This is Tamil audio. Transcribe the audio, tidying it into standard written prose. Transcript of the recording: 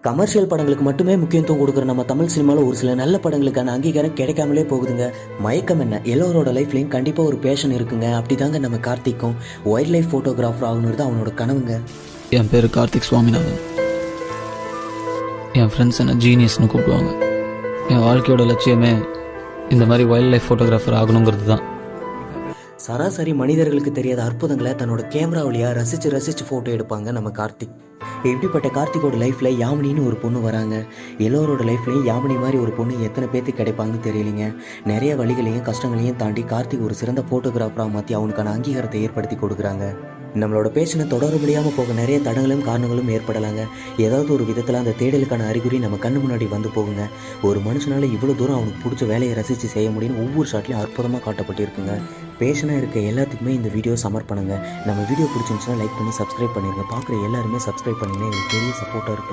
கமர்ஷியல் படங்களுக்கு மட்டுமே முக்கியத்துவம் கொடுக்குற நம்ம தமிழ் சினிமாவில் ஒரு சில நல்ல படங்களுக்கான அங்கீகாரம் கிடைக்காமலே போகுதுங்க. மயக்கம் என்ன, எல்லோரோட லைஃப்லையும் கண்டிப்பாக ஒரு பேஷன் இருக்குங்க. அப்படிதாங்க நம்ம கார்த்திக்கும் வைல்ட் லைஃப் ஃபோட்டோகிராஃபர் ஆகணுறது அவனோட கனவுங்க. என் பேர் கார்த்திக் சுவாமிநாதன். என் ஃப்ரெண்ட்ஸ் என்ன ஜீனியஸ்னு கூப்பிடுவாங்க. என் வாழ்க்கையோட லட்சியமே இந்த மாதிரி வைல்ட் லைஃப் ஃபோட்டோகிராஃபர் ஆகணுங்கிறது தான். சராசரி மனிதர்களுக்கு தெரியாத அற்புதங்களை தன்னோட கேமரா வழியாக ரசித்து ஃபோட்டோ எடுப்பாங்க நம்ம கார்த்திக். இப்படிப்பட்ட கார்த்திகோட லைஃப்பில் யாமினின்னு ஒரு பொண்ணு வராங்க. எல்லோரோட லைஃப்லையும் யாமினி மாதிரி ஒரு பொண்ணு எத்தனை பேர்த்துக்கு கிடைப்பாங்கன்னு தெரியலைங்க. நிறைய வழிகளையும் கஷ்டங்களையும் தாண்டி கார்த்திக் ஒரு சிறந்த ஃபோட்டோகிராஃபராக மாற்றி அவனுக்கான அங்கீகாரத்தை ஏற்படுத்தி கொடுக்குறாங்க. நம்மளோட பேஷனை தொடர முடியாமல் போக நிறைய தடங்களும் காரணங்களும் ஏற்படலாங்க. ஏதாவது ஒரு விதத்தில் அந்த தேடலுக்கான அறிகுறி நம்ம கண்ணு முன்னாடி வந்து போகுங்க. ஒரு மனுஷனால் இவ்வளோ தூரம் அவனுக்கு பிடிச்ச வேலையை ரசித்து செய்ய முடியும்னு ஒவ்வொரு ஷாட்லையும் அற்புதமாக காட்டப்பட்டிருக்குங்க. பேஷனாக இருக்க எல்லாத்துக்குமே இந்த வீடியோ சமர்ப்பணுங்க. நம்ம வீடியோ பிடிச்சிருந்துச்சுன்னா லைக் பண்ணி சப்ஸ்கிரைப் பண்ணிடுங்க. பார்க்குற எல்லாருமே சப்ஸ்கிரைப் பண்ணிங்கன்னா எனக்கு பெரிய சப்போர்ட்டாக இருக்குங்க.